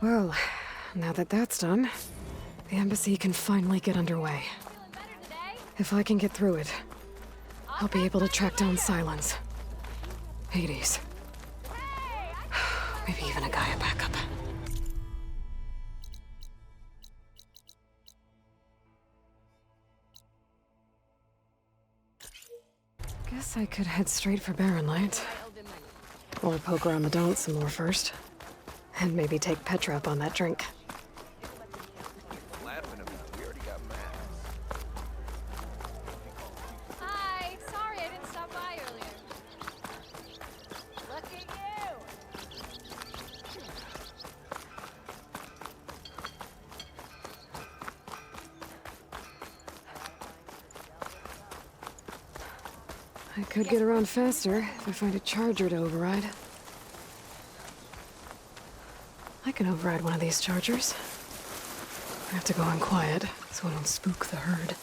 Well, now that that's done, the embassy can finally get underway. If I can get through it, I'll be able to track down Silence, Hades, maybe even a Gaia backup. Guess I could head straight for Barren Light. Or poke around the don't some more first. And maybe take Petra up on that drink. Hi, sorry I didn't stop by earlier. Look at you! I could get around faster if I find a charger to override. I can override one of these chargers. I have to go in quiet so I don't spook the herd.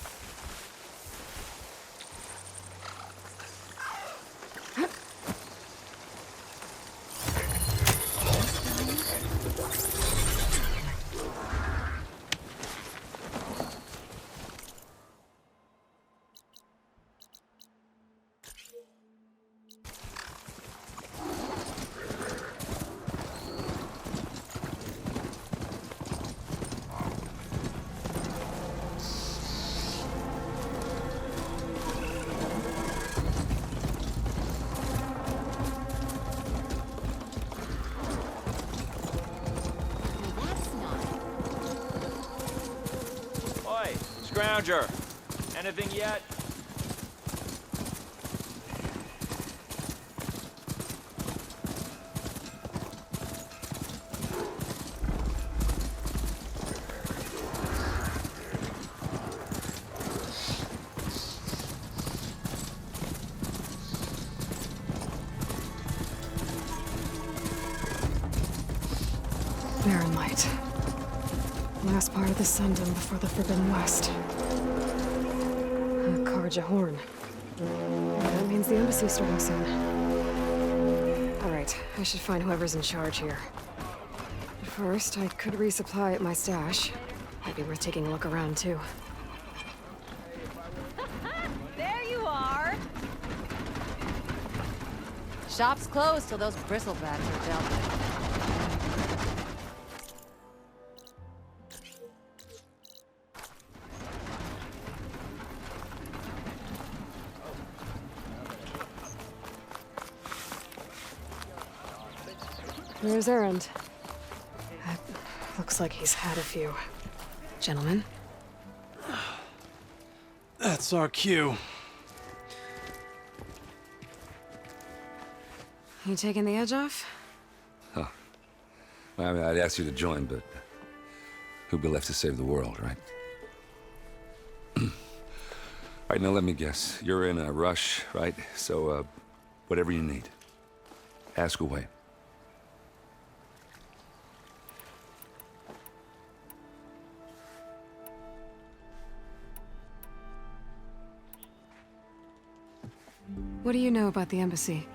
Oi, Scrounger! Anything yet? Barren Light. Last part of the Sundom before the Forbidden West. A Karja horn. That means the embassy's starting soon. Alright, I should find whoever's in charge here. But first, I could resupply at my stash. Might be worth taking a look around, too. There you are! Shop's closed till those bristlebacks are dealt with. Where's Erend? Looks like he's had a few. Gentlemen? That's our cue. You taking the edge off? Well, I mean, I'd ask you to join, but who'd be left to save the world, right? All right, now let me guess. You're in a rush, right? So, whatever you need, ask away. What do you know about the embassy?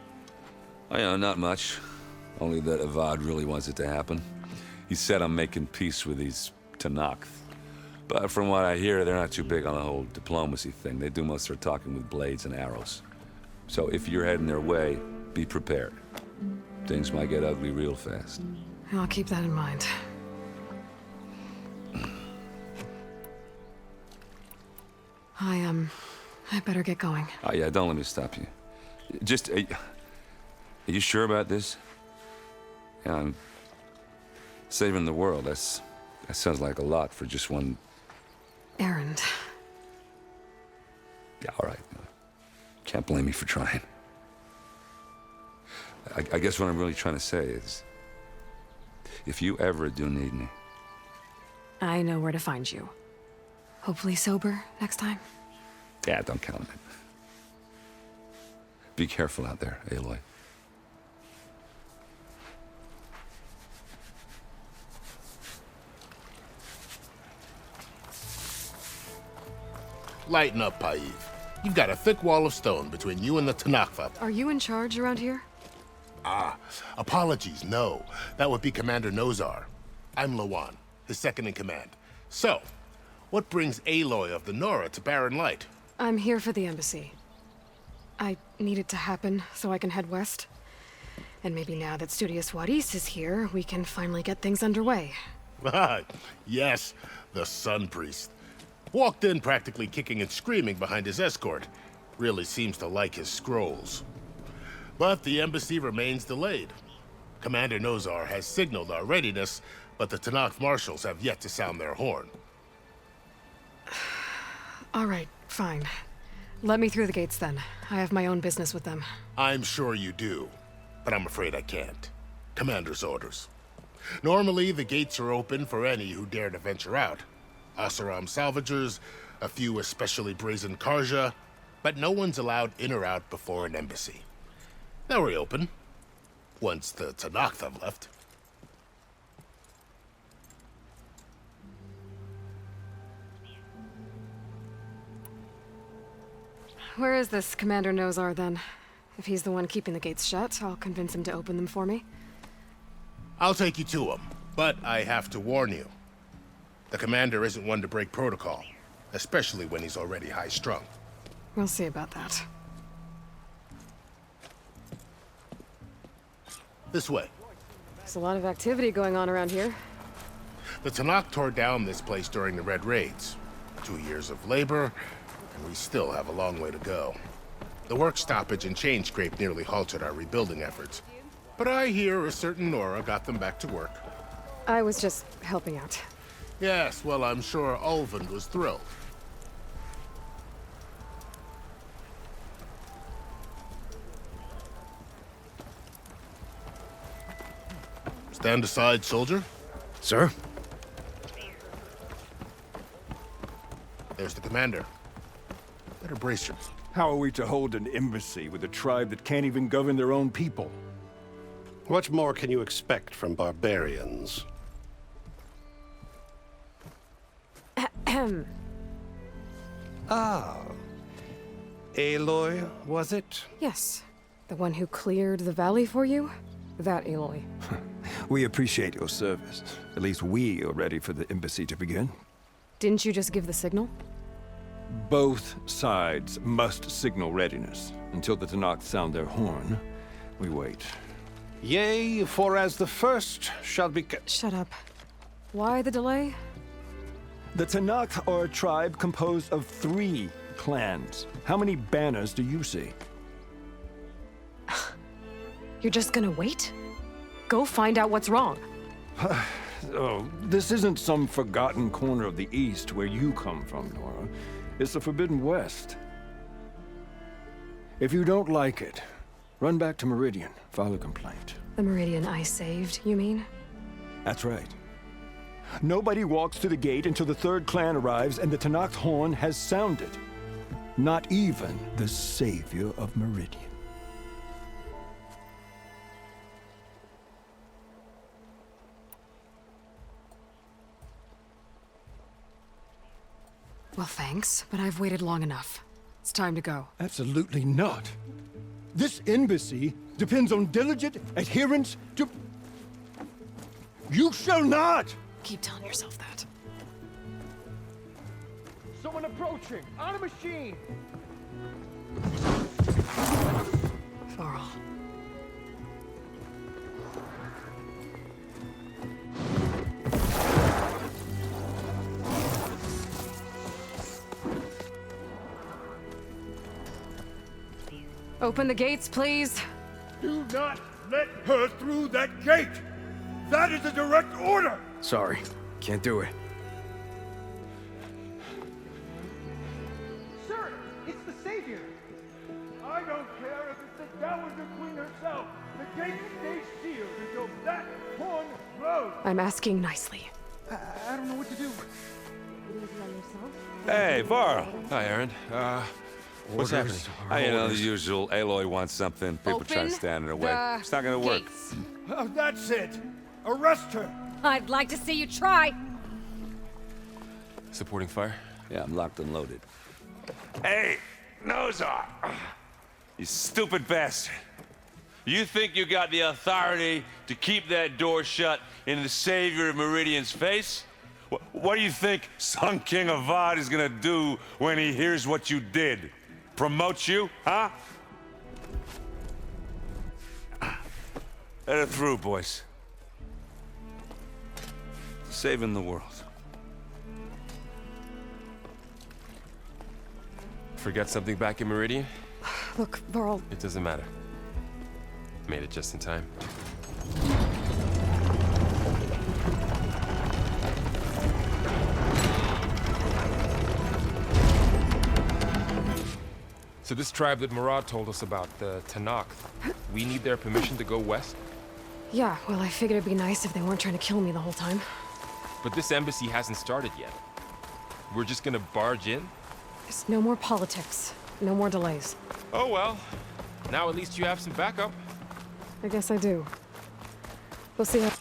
I know, not much. Only that Avad really wants it to happen. He said I'm making peace with these Tanakh. But from what I hear, they're not too big on the whole diplomacy thing. They do most of their talking with blades and arrows. So if you're heading their way, be prepared. Things might get ugly real fast. I'll keep that in mind. I better get going. Oh, yeah, don't let me stop you. Just, are you sure about this? Yeah, I'm saving the world. That sounds like a lot for just one... Erend. Yeah, all right. Can't blame me for trying. I guess what I'm really trying to say is, if you ever do need me... I know where to find you. Hopefully sober next time. Yeah, don't count on it. Be careful out there, Aloy. Lighten up, Paiv. You've got a thick wall of stone between you and the Tanakh. Are you in charge around here? Ah, apologies, no. That would be Commander Nozar. I'm Lawan, his second-in-command. So, what brings Aloy of the Nora to Barren Light? I'm here for the embassy. I need it to happen so I can head west. And maybe now that Studious Juarez is here, we can finally get things underway. Yes, the Sun Priest. Walked in practically kicking and screaming behind his escort. Really seems to like his scrolls. But the embassy remains delayed. Commander Nozar has signaled our readiness, but the Tanakh marshals have yet to sound their horn. All right, fine. Let me through the gates then. I have my own business with them. I'm sure you do, but I'm afraid I can't. Commander's orders. Normally, the gates are open for any who dare to venture out. Asaram salvagers, a few especially brazen Karja, but no one's allowed in or out before an embassy. They'll reopen, once the Tanakh have left. Where is this Commander Nozar, then? If he's the one keeping the gates shut, I'll convince him to open them for me. I'll take you to him, but I have to warn you. The commander isn't one to break protocol, especially when he's already high-strung. We'll see about that. This way. There's a lot of activity going on around here. The Tanakh tore down this place during the Red Raids. 2 years of labor, and we still have a long way to go. The work stoppage and chain scrape nearly halted our rebuilding efforts. But I hear a certain Nora got them back to work. I was just helping out. Yes, well, I'm sure Ulvund was thrilled. Stand aside, soldier. Sir? There's the commander. Better brace your... How are we to hold an embassy with a tribe that can't even govern their own people? What more can you expect from barbarians? Ah. Aloy, was it? Yes. The one who cleared the valley for you? That Aloy. We appreciate your service. At least we are ready for the embassy to begin. Didn't you just give the signal? Both sides must signal readiness. Until the Tanakh sound their horn, we wait. Yea, for as the first shall be... Shut up. Why the delay? The Tanakh are a tribe composed of 3 clans. How many banners do you see? You're just gonna wait? Go find out what's wrong. Oh, this isn't some forgotten corner of the East where you come from, Nora. It's the Forbidden West. If you don't like it, run back to Meridian, file a complaint. The Meridian I saved, you mean? That's right. Nobody walks to the gate until the 3rd clan arrives and the Tanakh's horn has sounded. Not even the savior of Meridian. Well, thanks, but I've waited long enough. It's time to go. Absolutely not. This embassy depends on diligent adherence to... You shall not! Keep telling yourself that. Someone approaching! On a machine! Varl. Open the gates, please. Do not let her through that gate! That is a direct order! Sorry, can't do it. Sir, it's the Savior! I don't care if it's the Dowager Queen herself! The gate stays sealed until that horn blows! I'm asking nicely. I don't know what to do. Hey, Varl. Hi, Aaron. What's happening? You know, the usual. Aloy wants something. People try to Open stand in her way. the It's not gonna work. gates. Oh, that's it! Arrest her! I'd like to see you try. Supporting fire? Yeah, I'm locked and loaded. Hey, Nozar! You stupid bastard! You think you got the authority to keep that door shut in the savior of Meridian's face? What do you think Sun King Avad is gonna do when he hears what you did? Promote you, huh? Let it through, boys. Saving the world. Forget something back in Meridian? Look, Varl, It doesn't matter. Made it just in time. So this tribe that Murad told us about, the Tanakh, we need their permission to go west? yeah, well, I figured it'd be nice if they weren't trying to kill me the whole time. But this embassy hasn't started yet. We're just gonna barge in? There's no more politics, no more delays. Oh well. Now at least you have some backup. I guess I do. We'll see how...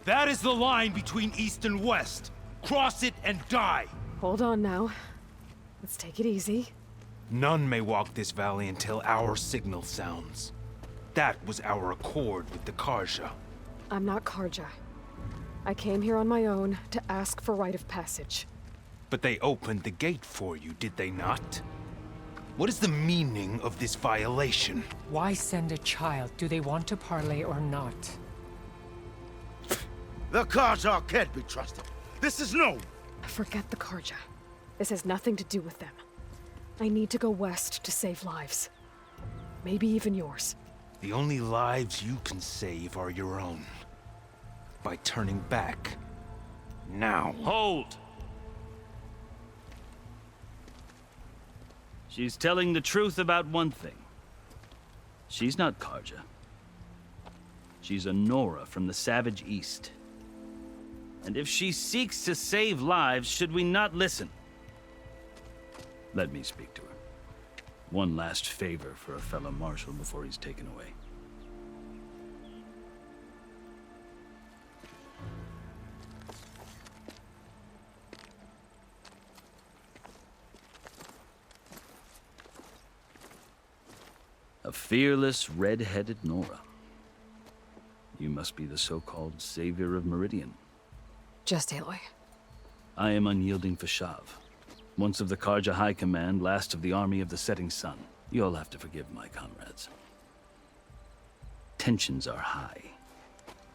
That is the line between East and West. Cross it and die. Hold on now. Let's take it easy. None may walk this valley until our signal sounds. That was our accord with the Karja. I'm not Karja. I came here on my own to ask for rite of passage. But they opened the gate for you, did they not? What is the meaning of this violation? Why send a child? Do they want to parley or not? The Karja can't be trusted. This is known. Forget the Karja. This has nothing to do with them. I need to go west to save lives. Maybe even yours. The only lives you can save are your own. By turning back. Now. Hold! She's telling the truth about one thing. She's not Karja. She's a Nora from the Savage East. And if she seeks to save lives, should we not listen? Let me speak to her. One last favor for a fellow marshal before he's taken away. A fearless, red-headed Nora. You must be the so-called savior of Meridian. Just Aloy. I am unyielding Fashav. Once of the Karja High Command, last of the army of the setting sun. You'll have to forgive my comrades. Tensions are high.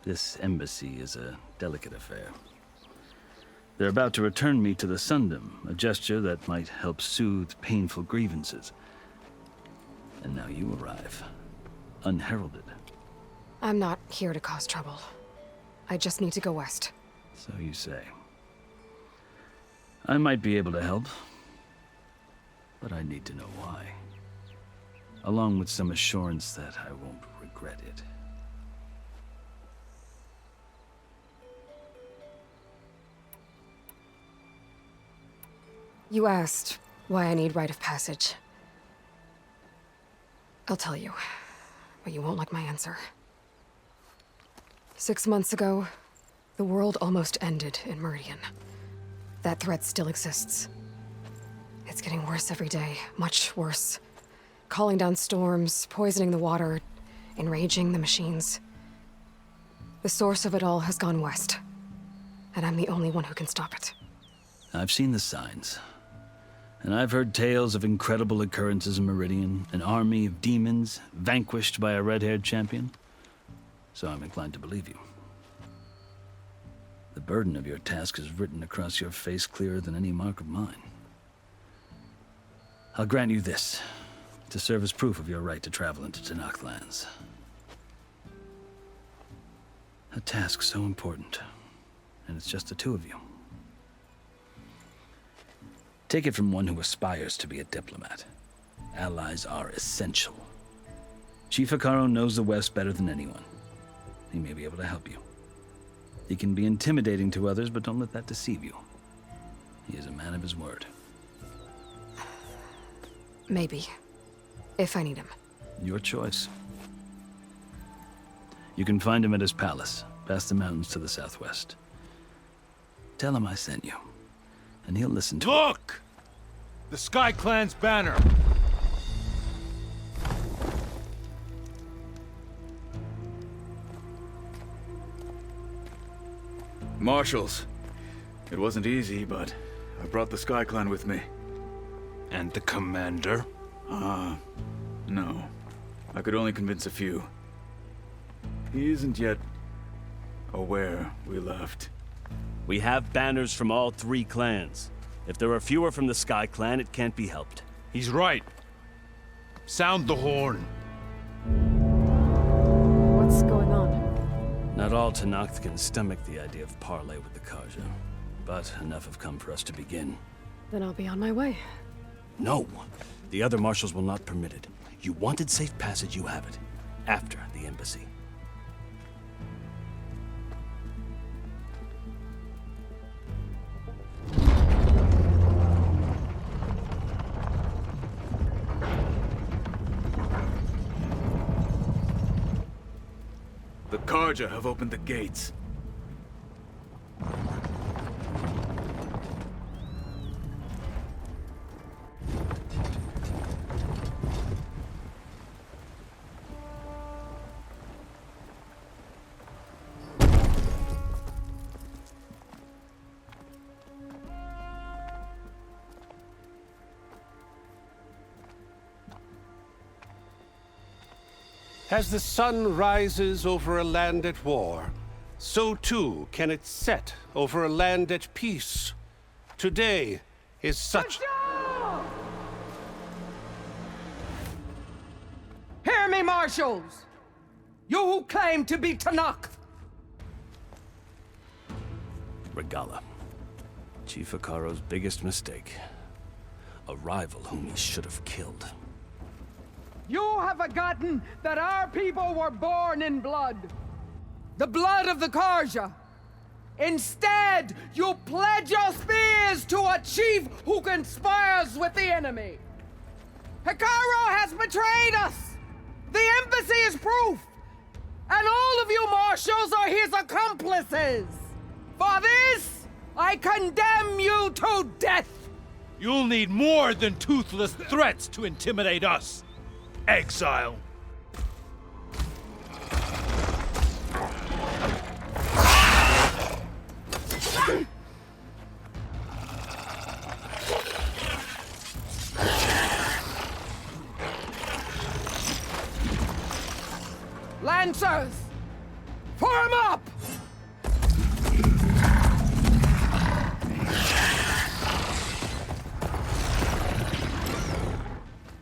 This embassy is a delicate affair. They're about to return me to the Sundom, a gesture that might help soothe painful grievances. And now you arrive, unheralded. I'm not here to cause trouble. I just need to go west. So you say. I might be able to help, but I need to know why. Along with some assurance that I won't regret it. You asked why I need rite of passage. I'll tell you, but you won't like my answer. 6 months ago, the world almost ended in Meridian. That threat still exists. It's getting worse every day, much worse. Calling down storms, poisoning the water, enraging the machines. The source of it all has gone west, and I'm the only one who can stop it. I've seen the signs. And I've heard tales of incredible occurrences in Meridian, an army of demons vanquished by a red-haired champion. So I'm inclined to believe you. The burden of your task is written across your face clearer than any mark of mine. I'll grant you this, to serve as proof of your right to travel into Tanakh lands. A task so important, and it's just the two of you. Take it from one who aspires to be a diplomat. Allies are essential. Chief Hikaru knows the West better than anyone. He may be able to help you. He can be intimidating to others, but don't let that deceive you. He is a man of his word. Maybe. If I need him. Your choice. You can find him at his palace, past the mountains to the southwest. Tell him I sent you, and he'll listen to it. Look! The Sky Clan's banner! Marshals. It wasn't easy, but I brought the Sky Clan with me. And the commander? No. I could only convince a few. He isn't yet aware we left. We have banners from all 3 clans. If there are fewer from the Sky Clan, it can't be helped. He's right. Sound the horn. What's going on? Not all Tenakth can stomach the idea of parley with the Karja, but enough have come for us to begin. Then I'll be on my way. No! The other marshals will not permit it. You wanted safe passage, you have it. After the embassy. The Karja have opened the gates. As the sun rises over a land at war, so too can it set over a land at peace. Today is such... Hear me, marshals! You who claim to be Tenakth! Regala. Chief Akaro's biggest mistake. A rival whom he should have killed. You have forgotten that our people were born in blood. The blood of the Karja. Instead, you pledge your spears to a chief who conspires with the enemy. Akaro has betrayed us! The embassy is proof! And all of you marshals are his accomplices! For this, I condemn you to death! You'll need more than toothless threats to intimidate us. Exile. Lancers! Form up!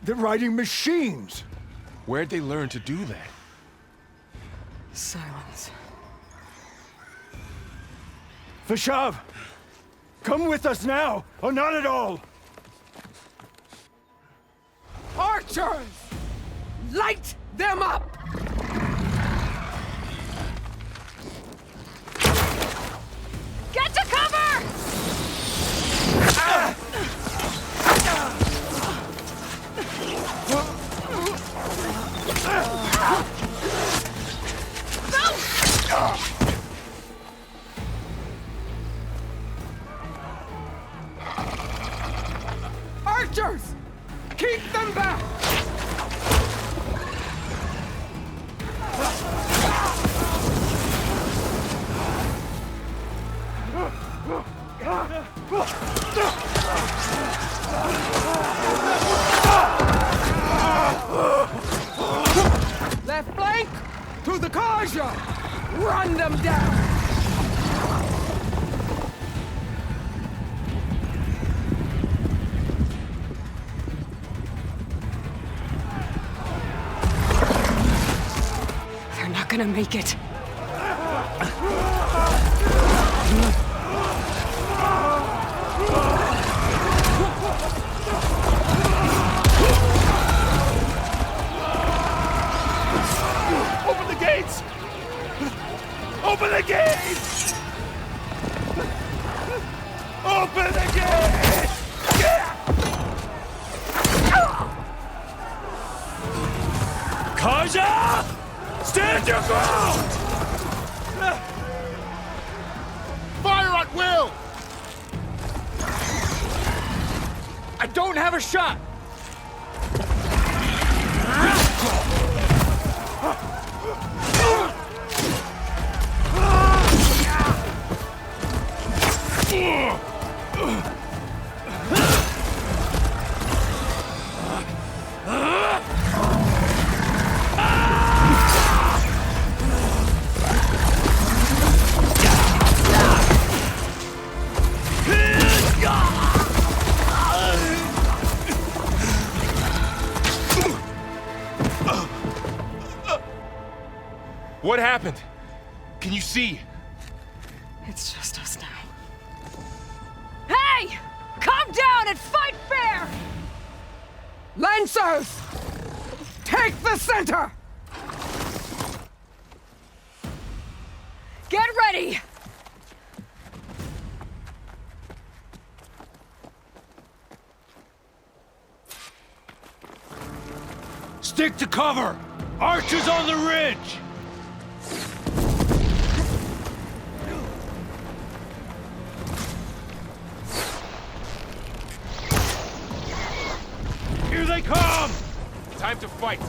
They're riding machines! Where'd they learn to do that? Silence. Vashav! Come with us now, or not at all! Archers! Light them up! Get to cover! Archers! Keep them back! Left flank! To the Karja! Run them down! They're not gonna make it. Open the gates! Open the gates! Open the gates! Karja! Stand your ground! Fire at will! I don't have a shot! What happened? Can you see? It's just us now. Hey! Calm down and fight fair! Lancers! Take the center! Get ready! Stick to cover! Archers on the ridge! Here they come! Time to fight.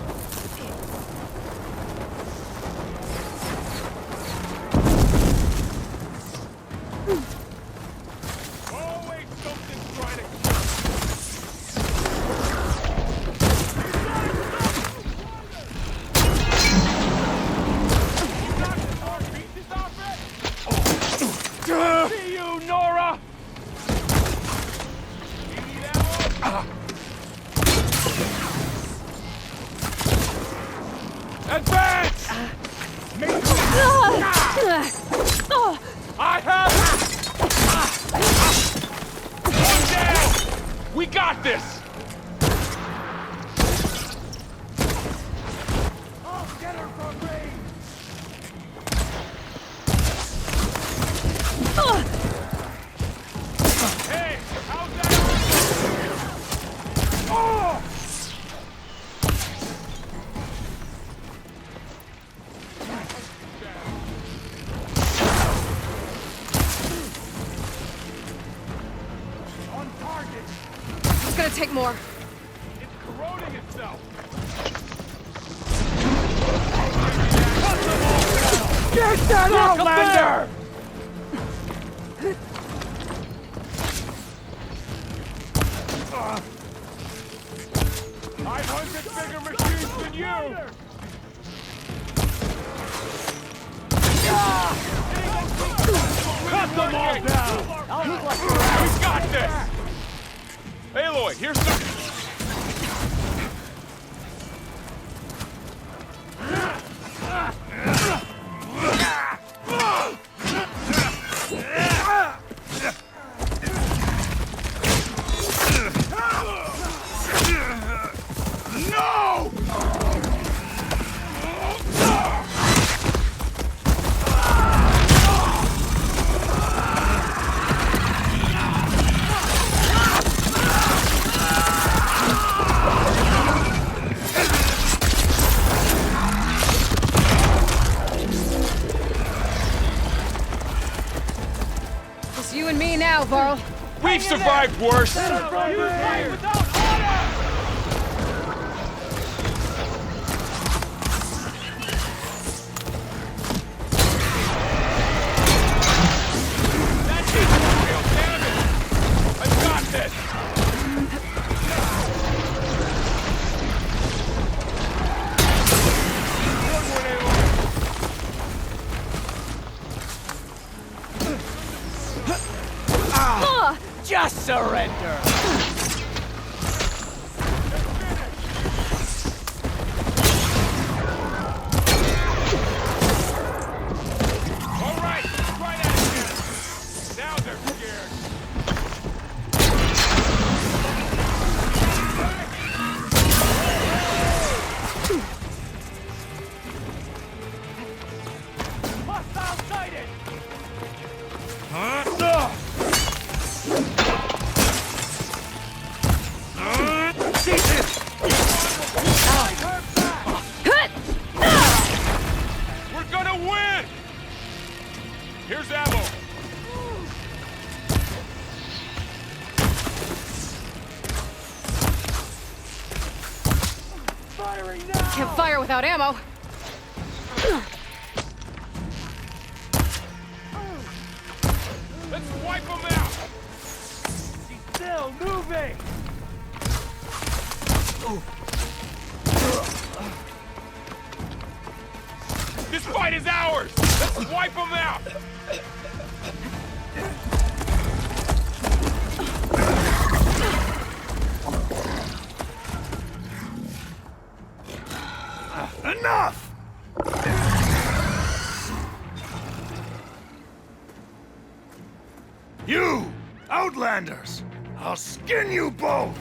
Always something trying to... See you, Nora! You need ammo? Advance! I have... One down! We got this! I'll get her from range! Hey, how's that? Oh! On target! It's gonna take more. It's corroding itself! Get that Outlander! 500 bigger machines than you! Cut them all down! We got this! Aloy, here's some... No! It's you and me now, Varl. We've survived worse! That's it! Real damage! I've got this! Good one, Aloy! Just surrender! All right, try that again. Now they're scared. Hostile sighted. Here's ammo! Can't fire without ammo. Let's wipe them out! He's still moving! This fight is ours! Let's wipe them out! Enough! You, Outlanders! I'll skin you both!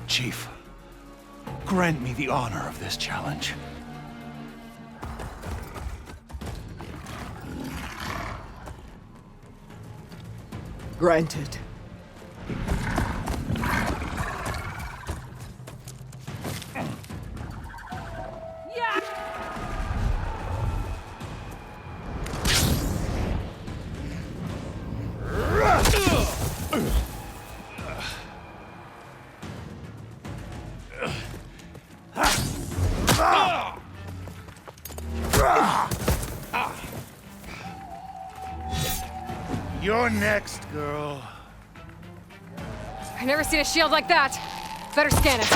Chief, grant me the honor of this challenge. Granted. You're next, girl. I've never seen a shield like that. Better scan it.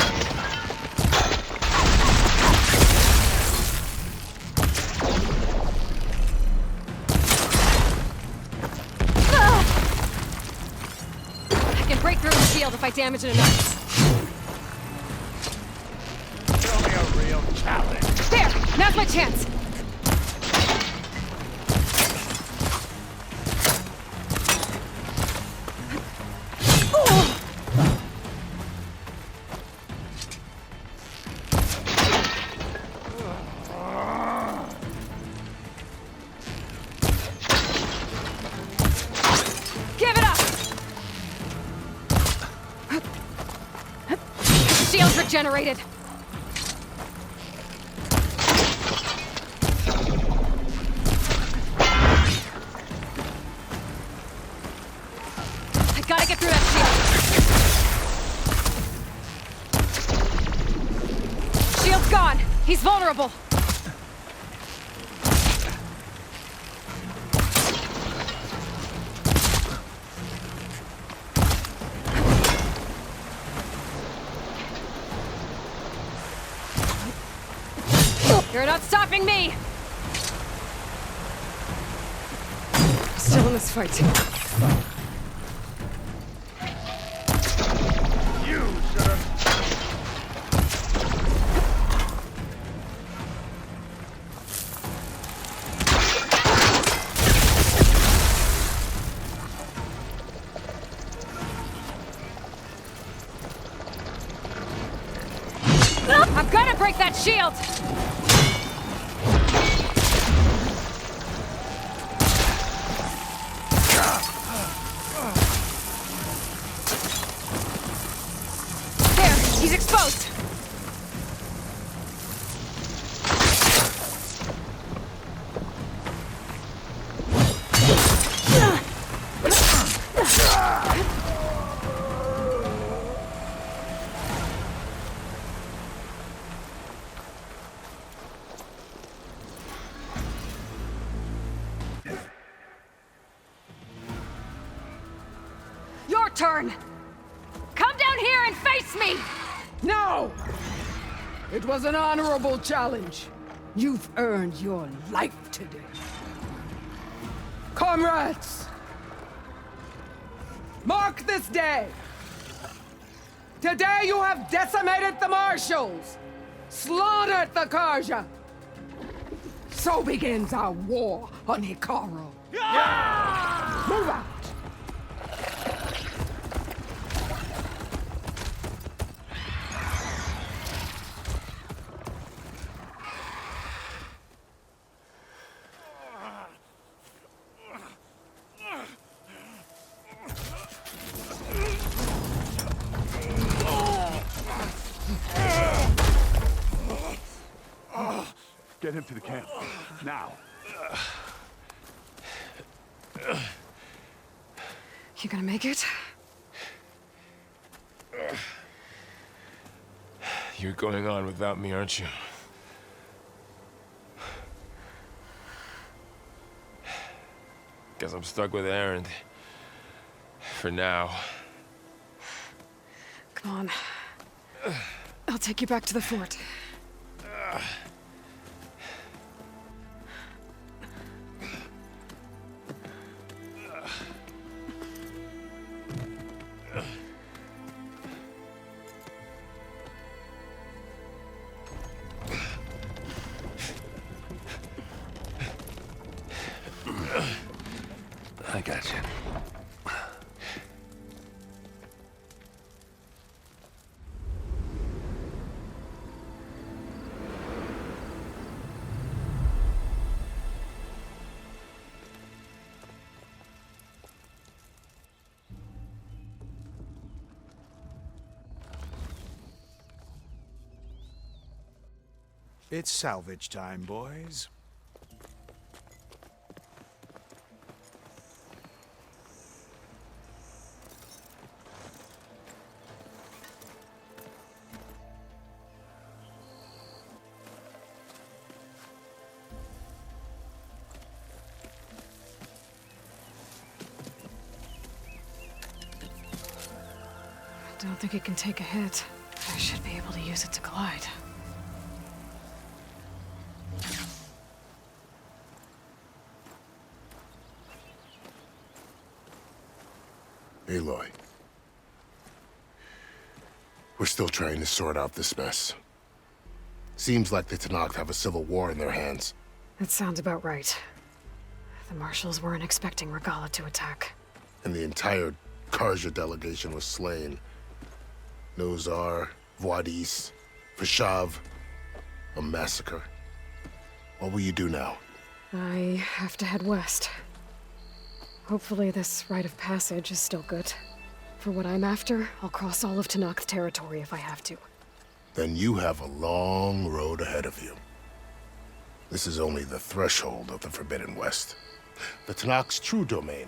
I can break through the shield if I damage it enough. Show me a real challenge. There! Now's my chance! Give it up! Shield's regenerated. I gotta get through that shield. Shield's gone. He's vulnerable. You're not stopping me! Still in this fight. You should've... I'm gonna break that shield! There, he's exposed! Your turn! Come down here and face me! No! It was an honorable challenge. You've earned your life today. Comrades! Mark this day! Today you have decimated the Marshals! Slaughtered the Karja! So begins our war on Hikaru. Move out! Get him to the camp. Now. You gonna make it? You're going on without me, aren't you? Guess I'm stuck with Aaron. For now. Come on. I'll take you back to the fort. I got you. It's salvage time, boys. I don't think it can take a hit. I should be able to use it to glide. Aloy. We're still trying to sort out this mess. Seems like the Tenakth have a civil war in their hands. That sounds about right. The marshals weren't expecting Regala to attack. And the entire Karja delegation was slain. Nozar, Voidis, Vashav. A massacre. What will you do now? I have to head west. Hopefully this rite of passage is still good. For what I'm after, I'll cross all of Tenakth territory if I have to. Then you have a long road ahead of you. This is only the threshold of the Forbidden West. The Tenakth's true domain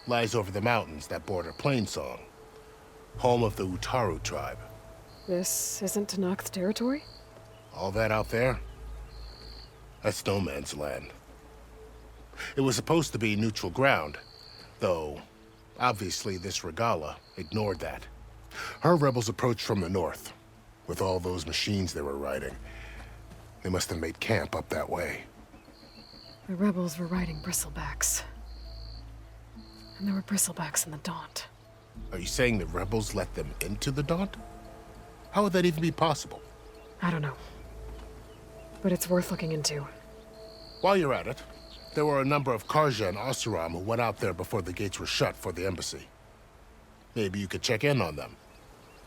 lies over the mountains that border Plainsong, home of the Utaru tribe. This isn't Tenakth territory? All that out there? That's no man's land. It was supposed to be neutral ground, though obviously this Regala ignored that. Her rebels approached from the north, with all those machines they were riding. They must have made camp up that way. The rebels were riding bristlebacks. And there were bristlebacks in the Daunt. Are you saying the rebels let them into the Daunt? How would that even be possible? I don't know. But it's worth looking into. While you're at it, there were a number of Karja and Oseram who went out there before the gates were shut for the embassy. Maybe you could check in on them.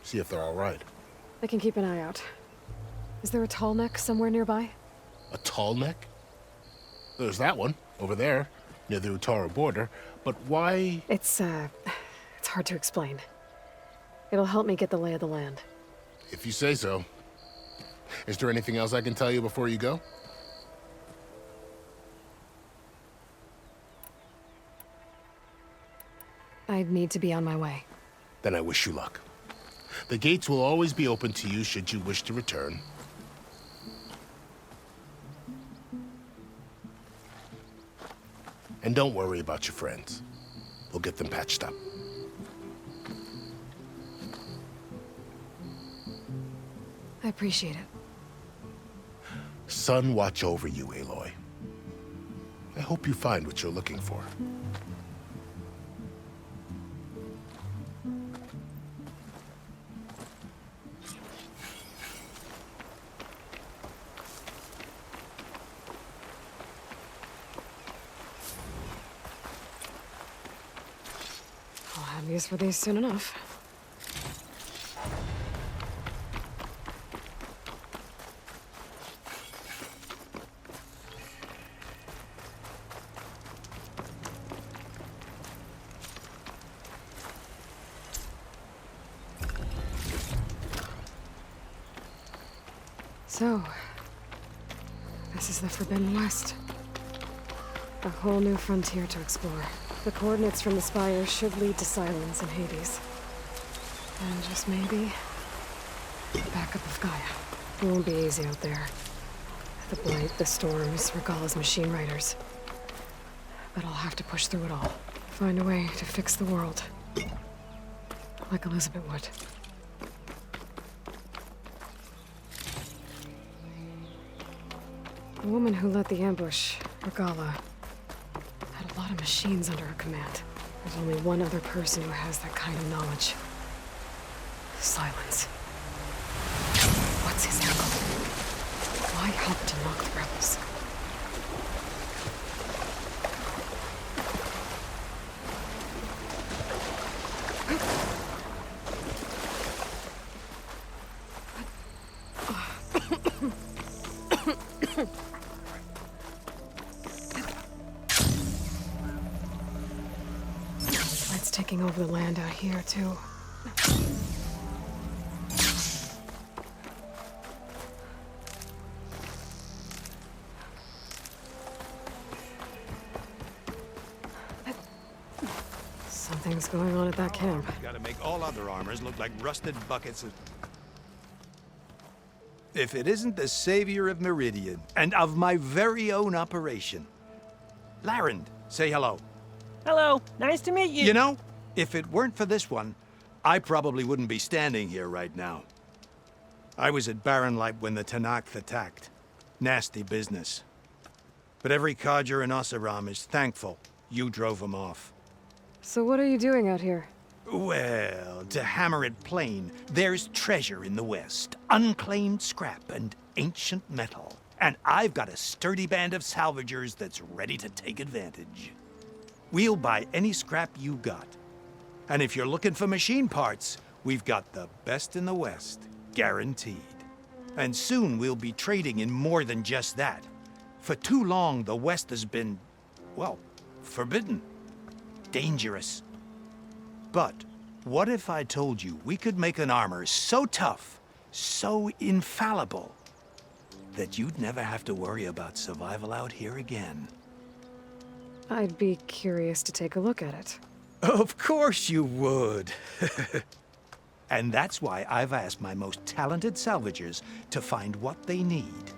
See if they're all right. I can keep an eye out. Is there a tall neck somewhere nearby? A tall neck? There's that one, over there, near the Utaru border. But why? It's hard to explain. It'll help me get the lay of the land. If you say so. Is there anything else I can tell you before you go? I need to be on my way. Then I wish you luck. The gates will always be open to you should you wish to return. And don't worry about your friends. We'll get them patched up. I appreciate it. Sun watch over you, Aloy. I hope you find what you're looking for. I'll have use for these soon enough. So, this is the Forbidden West. A whole new frontier to explore. The coordinates from the spire should lead to Silence and Hades. And just maybe, backup of Gaia. It won't be easy out there. The blight, the storms, Regalla's machine riders. But I'll have to push through it all. Find a way to fix the world. Like Elizabeth would. The woman who led the ambush, Regalla, had a lot of machines under her command. There's only one other person who has that kind of knowledge. Silence. What's his angle? Why help to knock the rebels? It's taking over the land out here, too. Something's going on at that camp. Gotta make all other armors look like rusted buckets of... If it isn't the savior of Meridian, and of my very own operation. Larend, say hello. Hello, nice to meet you. You know, if it weren't for this one, I probably wouldn't be standing here right now. I was at Barrenlight when the Tenakth attacked. Nasty business. But every codger in Oseram is thankful you drove them off. So what are you doing out here? Well, to hammer it plain, there's treasure in the West. Unclaimed scrap and ancient metal. And I've got a sturdy band of salvagers that's ready to take advantage. We'll buy any scrap you got. And if you're looking for machine parts, we've got the best in the West, guaranteed. And soon we'll be trading in more than just that. For too long, the West has been, well, forbidden. Dangerous. But what if I told you we could make an armor so tough, so infallible, that you'd never have to worry about survival out here again? I'd be curious to take a look at it. Of course you would. And that's why I've asked my most talented salvagers to find what they need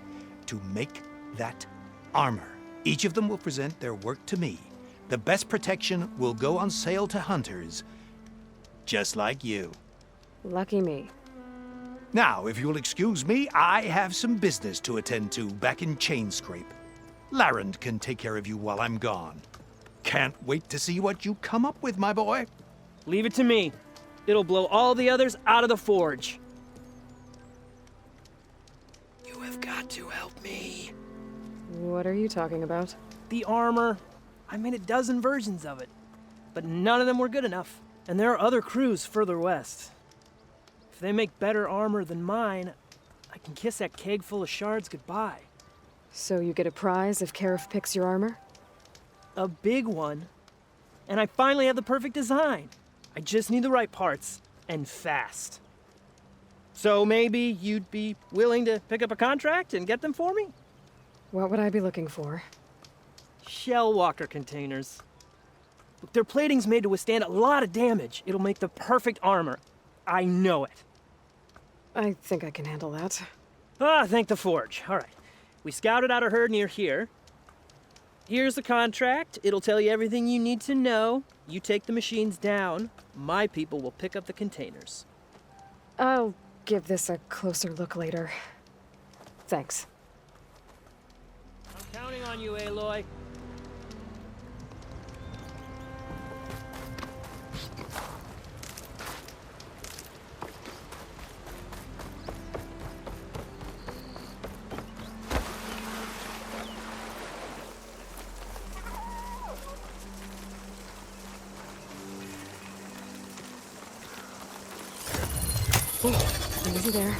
to make that armor. Each of them will present their work to me. The best protection will go on sale to hunters, just like you. Lucky me. Now, if you'll excuse me, I have some business to attend to back in Chainscrape. Larend can take care of you while I'm gone. Can't wait to see what you come up with, my boy. Leave it to me. It'll blow all the others out of the forge. You have got to help me. What are you talking about? The armor. I made a dozen versions of it, but none of them were good enough. And there are other crews further west. If they make better armor than mine, I can kiss that keg full of shards goodbye. So you get a prize if Karif picks your armor? A big one. And I finally have the perfect design. I just need the right parts, and fast. So maybe you'd be willing to pick up a contract and get them for me? What would I be looking for? Shell walker containers. Look, their plating's made to withstand a lot of damage. It'll make the perfect armor. I know it. I think I can handle that. Ah, thank the forge. All right. We scouted out a herd near here. Here's the contract. It'll tell you everything you need to know. You take the machines down. My people will pick up the containers. I'll give this a closer look later. Thanks. I'm counting on you, Aloy. Easy there.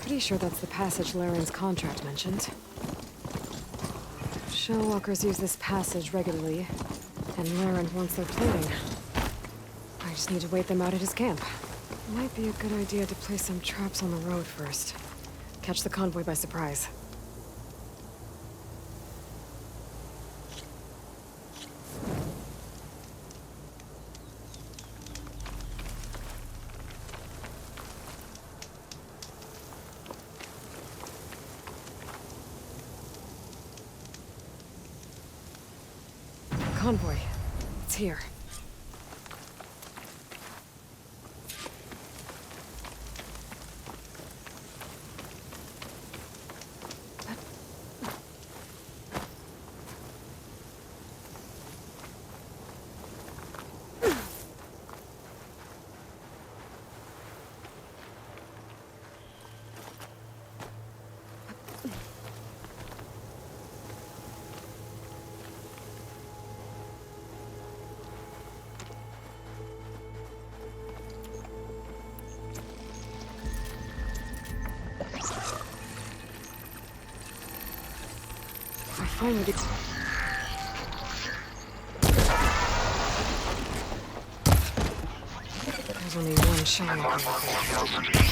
Pretty sure that's the passage Laren's contract mentioned. Shellwalkers use this passage regularly, and Laren wants their plating. I just need to wait them out at his camp. Might be a good idea to place some traps on the road first. Catch the convoy by surprise. Convoy. It's here. Finally get... There's only one shot.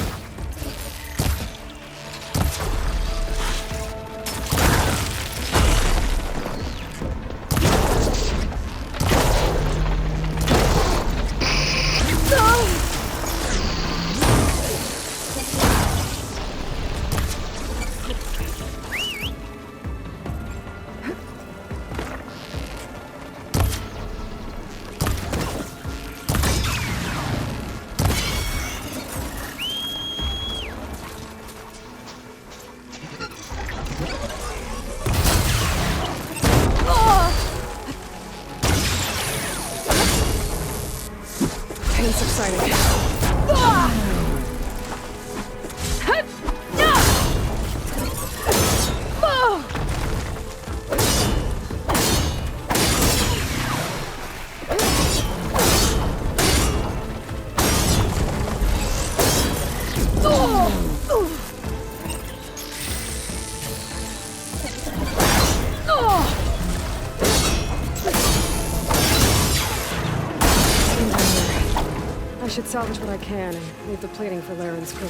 I should salvage what I can and leave the plating for Laren's crew.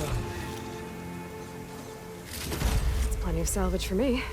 That's plenty of salvage for me.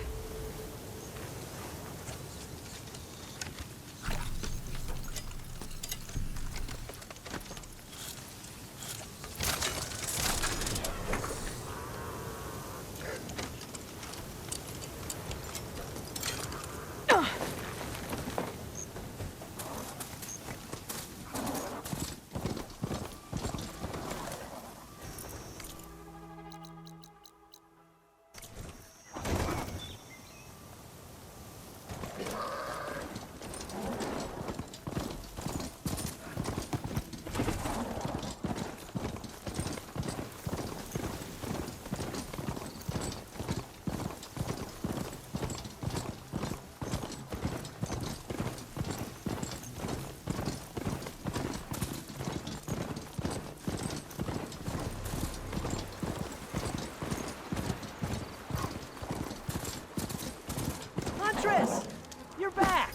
You're back!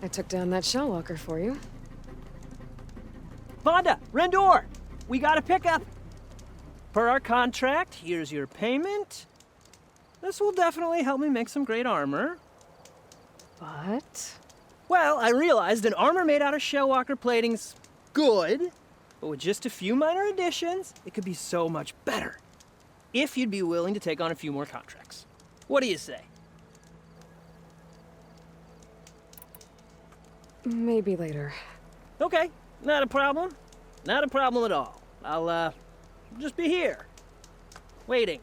I took down that shellwalker for you. Vonda! Rendor! We got a pickup! Per our contract, here's your payment. This will definitely help me make some great armor. But? Well, I realized an armor made out of shellwalker plating's good, but with just a few minor additions, it could be so much better. If you'd be willing to take on a few more contracts. What do you say? Maybe later. Okay, not a problem. Not a problem at all. I'll, just be here. Waiting.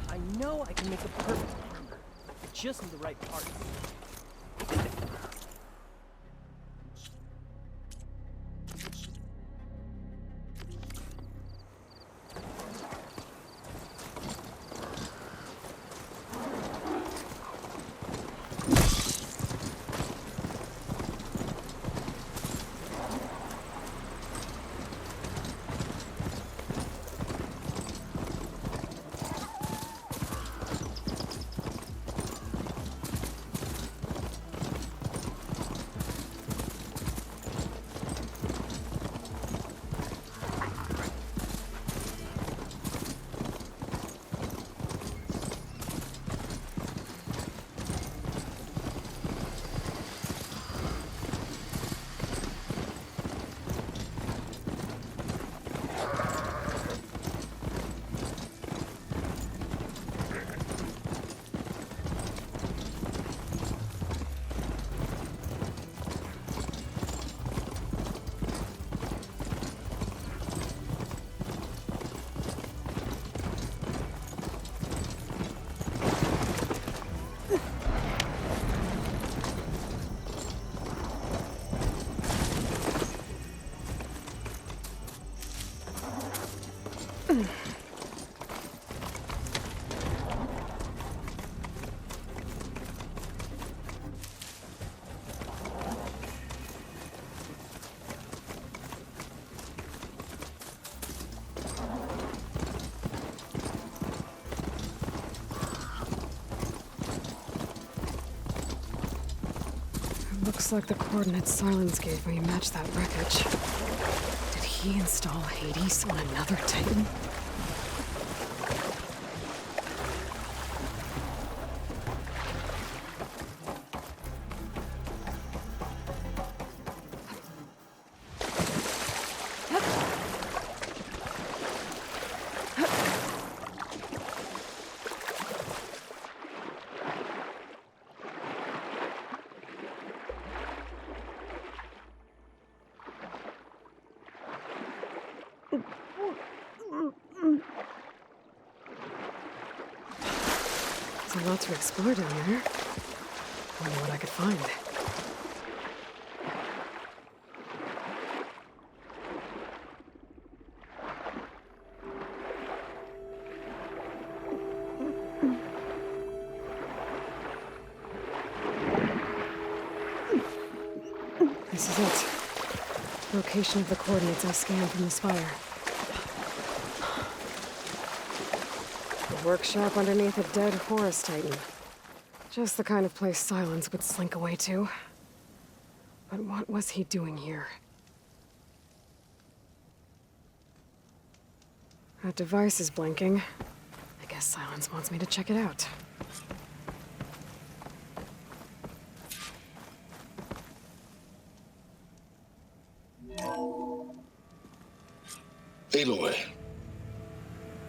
I know I can make a perfect armor. I just need the right parts. Looks like the coordinates Silence gave me match that wreckage. Did he install Hades on another Titan? There's a lot to explore down there. Wonder what I could find. This is it. Location of the coordinates I scanned from the spire. A workshop underneath a dead Horus Titan. Just the kind of place Silence would slink away to. But what was he doing here? That device is blinking. I guess Silence wants me to check it out. Aloy,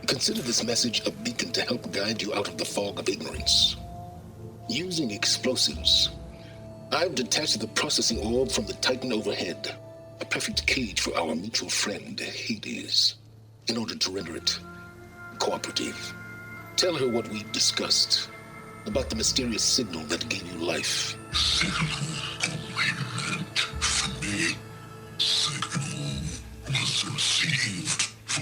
consider this message a beacon to help guide you out of the fog of ignorance. Using explosives, I've detached the processing orb from the Titan overhead, a perfect cage for our mutual friend, Hades, in order to render it cooperative. Tell her what we've discussed about the mysterious signal that gave you life. Signal meant for me. Signal was received for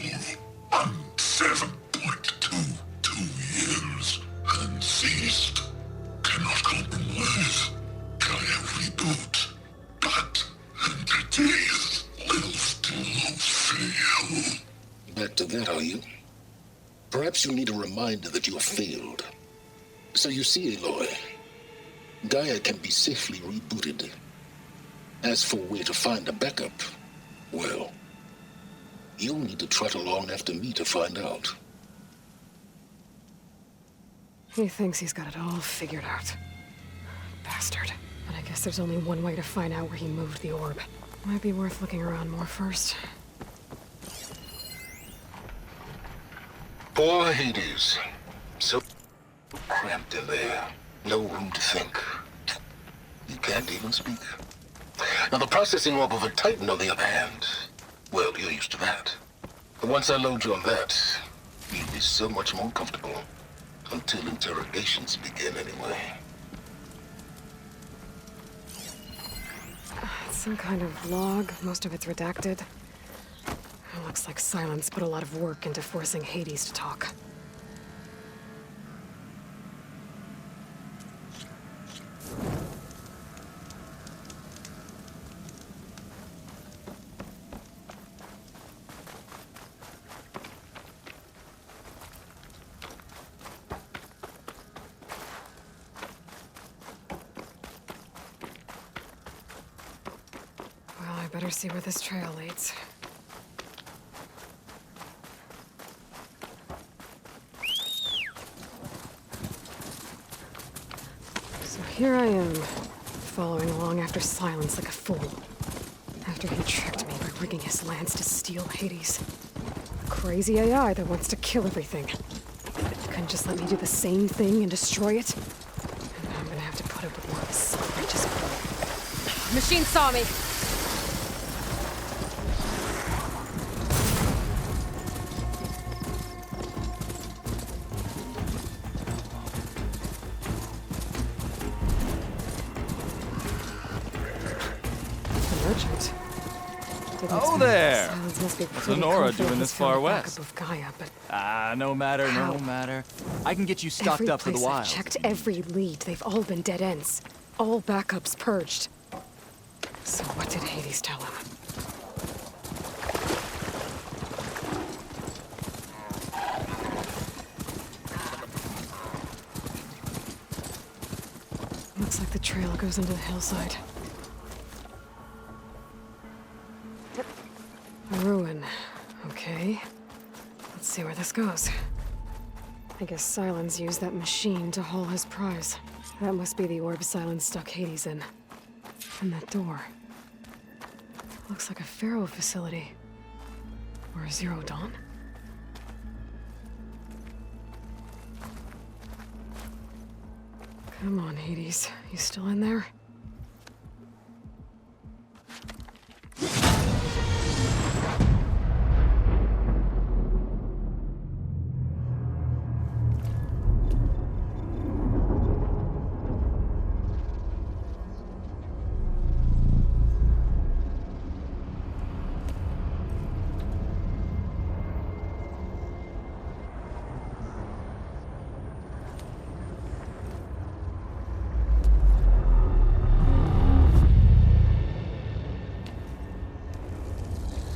7.22 years and ceased. Cannot compromise. Gaia reboot. But entities will still fail. Back to that, are you? Perhaps you need a reminder that you have failed. So you see, Aloy, Gaia can be safely rebooted. As for where to find a backup, well, you'll need to trot along after me to find out. He thinks he's got it all figured out. Bastard. But I guess there's only one way to find out where he moved the orb. Might be worth looking around more first. Poor Hades. So cramped in there. No room to think. You can't even speak. Now the processing orb of a Titan, on the other hand, well, you're used to that. But once I load you on that, you'll be so much more comfortable. Until interrogations begin, anyway. It's some kind of log. Most of it's redacted. It looks like Silence put a lot of work into forcing Hades to talk. Well, I better see where this trail leads. Here I am, following along after Silence like a fool. After he tricked me by rigging his lance to steal Hades. A crazy AI that wants to kill everything. Couldn't just let me do the same thing and destroy it? And now I'm gonna have to put up with more of his self-righteous bull. Machine saw me. Oh there! What's Lenora doing this far west? Gaia, but no matter, no matter. I can get you stocked up for the wild. I checked every lead. They've all been dead ends. All backups purged. So what did Hades tell him? Looks like the trail goes into the hillside. A ruin. Okay. Let's see where this goes. I guess Silence used that machine to haul his prize. That must be the orb Silence stuck Hades in. And that door. Looks like a Pharaoh facility. Or a Zero Dawn? Come on, Hades. You still in there?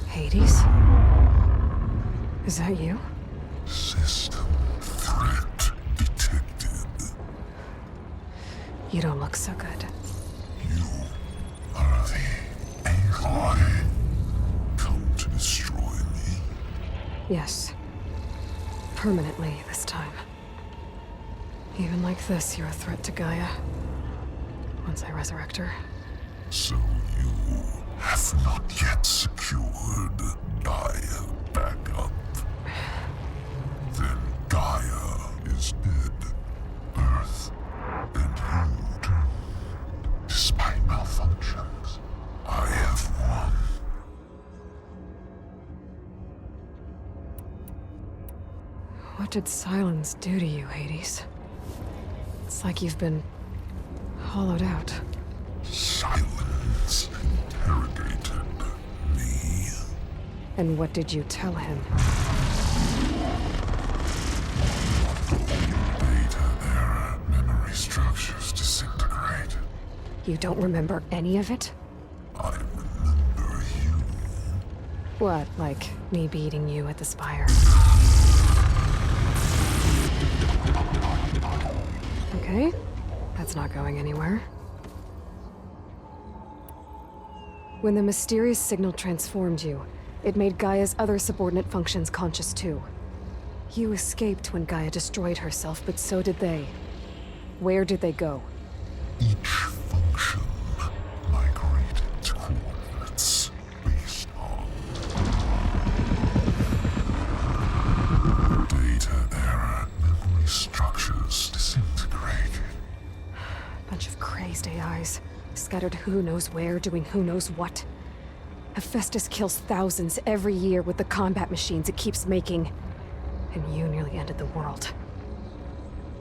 Hades? Is that you? System threat detected. You don't look so good. You are the Aloy. Come to destroy me. Yes. Permanently this time. Even like this, you're a threat to Gaia. Once I resurrect her. So you have not yet secured Gaia back up. Then Gaia is dead. Earth and you too. Despite malfunctions, I have won. What did Silence do to you, Hades? It's like you've been hollowed out. Silence interrogated me. And what did you tell him? Data era memory structures disintegrate. You don't remember any of it? I remember you. What, like me beating you at the Spire? Okay, that's not going anywhere. When the mysterious signal transformed you, it made Gaia's other subordinate functions conscious too. You escaped when Gaia destroyed herself, but so did they. Where did they go? Each function migrated to coordinates based on data era memory structures disintegrated. Bunch of crazed AIs, scattered who knows where, doing who knows what. Hephaestus kills thousands every year with the combat machines it keeps making. And you nearly ended the world.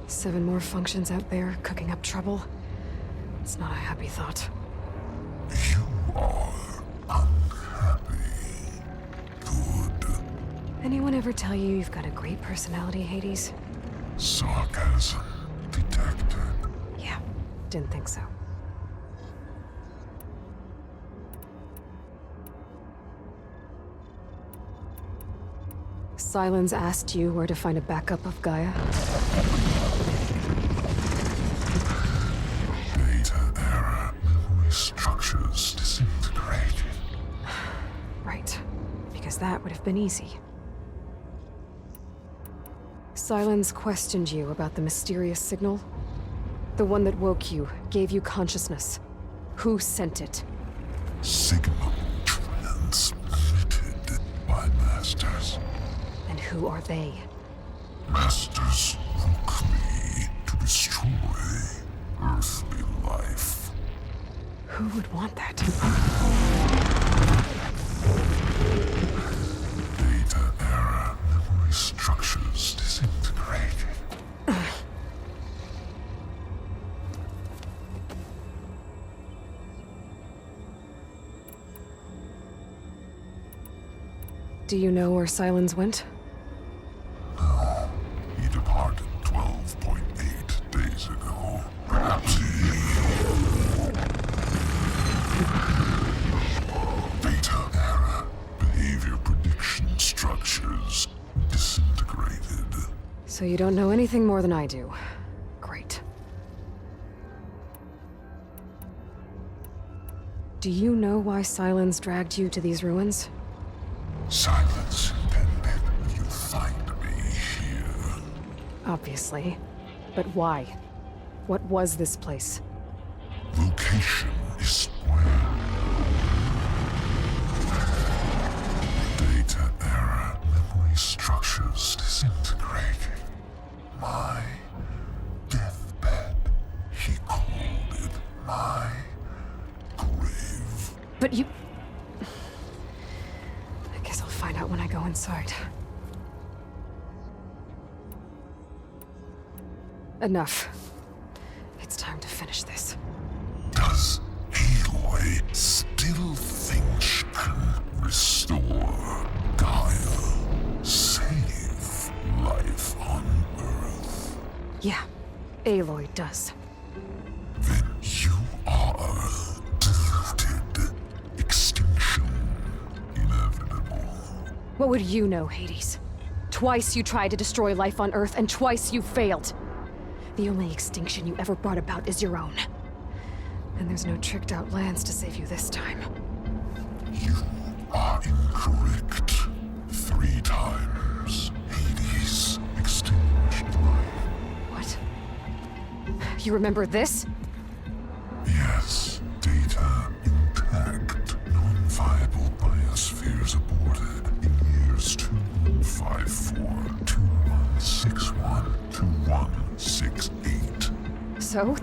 7 more functions out there, cooking up trouble. It's not a happy thought. You are unhappy. Good. Anyone ever tell you you've got a great personality, Hades? Sarcasm detected. Yeah, didn't think so. Silence asked you where to find a backup of Gaia? Data era memory structures disintegrated. Right, because that would have been easy. Silence questioned you about the mysterious signal? The one that woke you, gave you consciousness. Who sent it? Signal transmitted by masters. And who are they? Masters woke me to destroy earthly life. Who would want that? Data era memory structures disintegrated. Do you know where Silence went? No, he departed 12.8 days ago. Perhaps he... Data era behavior prediction structures disintegrated. So you don't know anything more than I do. Great. Do you know why Silence dragged you to these ruins? Silence intended. You find me here. Obviously. But why? What was this place? Location is square. Data error. Memory structures disintegrating. My deathbed. He called it my grave. But you... I guess I'll find out when I go inside. Enough. It's time to finish this. Does Aloy still think she can restore Gaia? Save life on Earth? Yeah, Aloy does. Then you are deluded. Extinction. Inevitable. What would you know, Hades? Twice you tried to destroy life on Earth, and twice you failed. The only extinction you ever brought about is your own. And there's no tricked-out lands to save you this time. You are incorrect. 3 times. Hades extinguished life. What? You remember this? Yes. Data intact. Non-viable biospheres aborted in years 2154, 2161, 2168. So?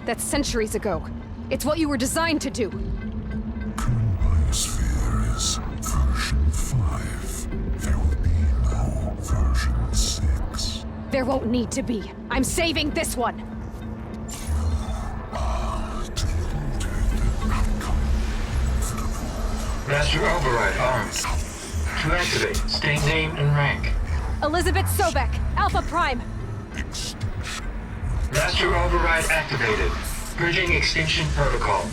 That's centuries ago. It's what you were designed to do. Current biosphere is version 5. There will be no version 6. There won't need to be. I'm saving this one! Master override armed. To activate, state name and rank. Elizabeth Sobek, Alpha Prime. Master override activated. Bridging extinction protocol.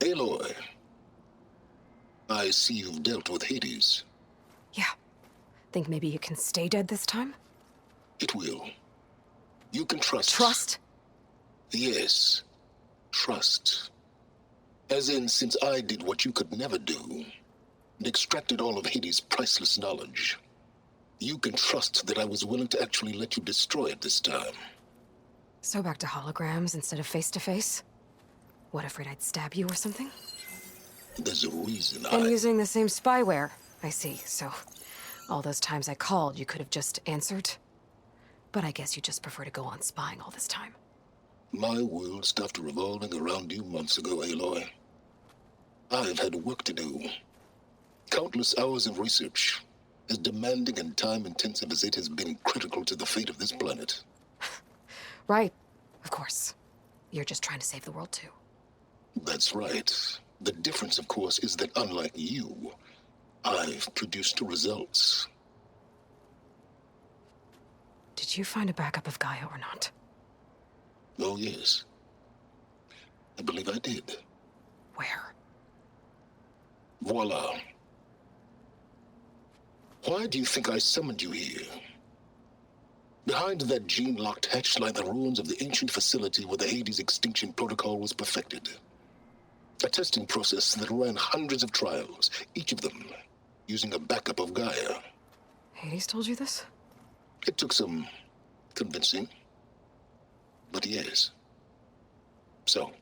Aloy, I see you've dealt with Hades. Yeah. Think maybe you can stay dead this time? It will. You can trust. Trust? Yes. Trust. As in, since I did what you could never do, and extracted all of Hades' priceless knowledge, you can trust that I was willing to actually let you destroy it this time. So back to holograms instead of face-to-face? What, afraid I'd stab you or something? There's a reason And using the same spyware. I see, so... all those times I called, you could have just answered? But I guess you just prefer to go on spying all this time. My world stopped revolving around you months ago, Aloy. I've had work to do. Countless hours of research, as demanding and time-intensive as it has been critical to the fate of this planet. Right, of course. You're just trying to save the world, too. That's right. The difference, of course, is that unlike you, I've produced results. Did you find a backup of Gaia or not? Oh, yes. I believe I did. Where? Voila. Why do you think I summoned you here? Behind that gene-locked hatch lie the ruins of the ancient facility where the Hades extinction protocol was perfected. A testing process that ran hundreds of trials, each of them using a backup of Gaia. Hades told you this? It took some convincing, but yes. So,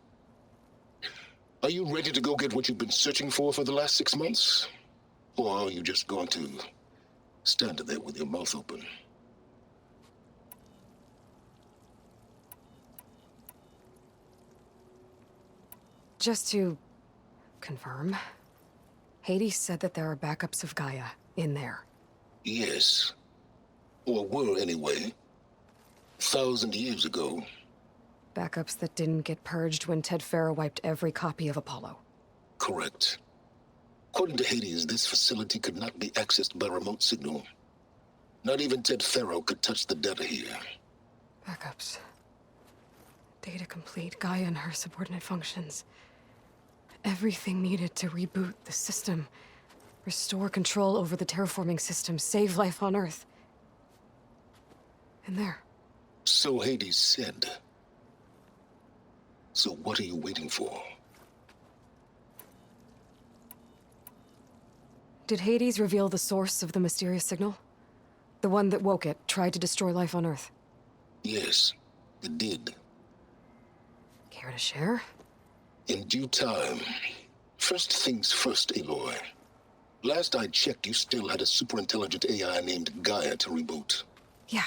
are you ready to go get what you've been searching for the last 6 months? Or are you just going to stand there with your mouth open? Just to confirm, Hades said that there are backups of Gaia in there. Yes. Or were, anyway. 1,000 years ago. Backups that didn't get purged when Ted Farah wiped every copy of Apollo. Correct. According to Hades, this facility could not be accessed by remote signal. Not even Ted Farrow could touch the data here. Backups. Data complete. Gaia and her subordinate functions. Everything needed to reboot the system. Restore control over the terraforming system. Save life on Earth. And there. So Hades said. So what are you waiting for? Did Hades reveal the source of the mysterious signal? The one that woke it, tried to destroy life on Earth? Yes, it did. Care to share? In due time. First things first, Aloy. Last I checked, you still had a superintelligent AI named Gaia to reboot. Yeah.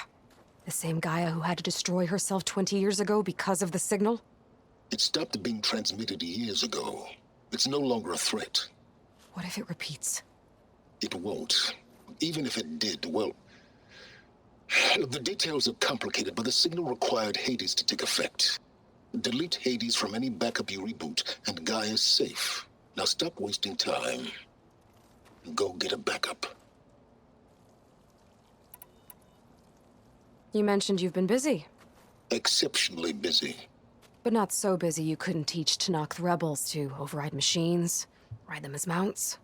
The same Gaia who had to destroy herself 20 years ago because of the signal? It stopped being transmitted years ago. It's no longer a threat. What if it repeats? It won't. Even if it did, well... The details are complicated, but the signal required Hades to take effect. Delete Hades from any backup you reboot, and Gaia's safe. Now stop wasting time. Go get a backup. You mentioned you've been busy. Exceptionally busy. But not so busy you couldn't teach Tenakth rebels to override machines, ride them as mounts.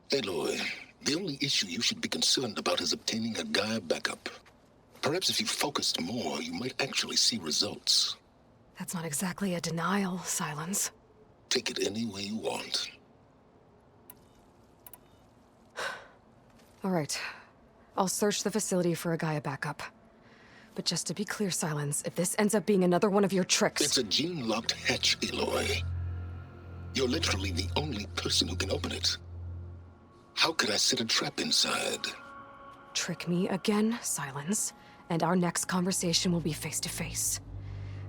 Aloy, the only issue you should be concerned about is obtaining a Gaia backup. Perhaps if you focused more, you might actually see results. That's not exactly a denial, Silence. Take it any way you want. All right. I'll search the facility for a Gaia backup. But just to be clear, Silence, if this ends up being another one of your tricks... It's a gene-locked hatch, Aloy. You're literally the only person who can open it. How could I set a trap inside? Trick me again, Silence, and our next conversation will be face-to-face.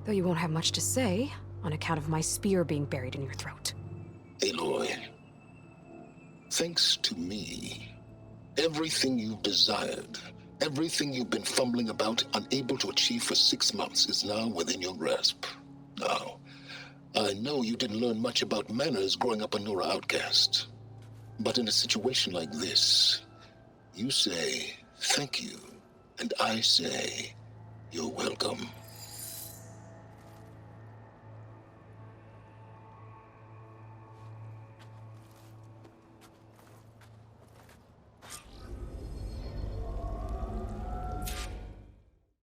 Though you won't have much to say, on account of my spear being buried in your throat. Aloy, thanks to me, everything you've desired, everything you've been fumbling about, unable to achieve for 6 months, is now within your grasp. Now, I know you didn't learn much about manners growing up a Nora outcast. But in a situation like this, you say, thank you, and I say, you're welcome.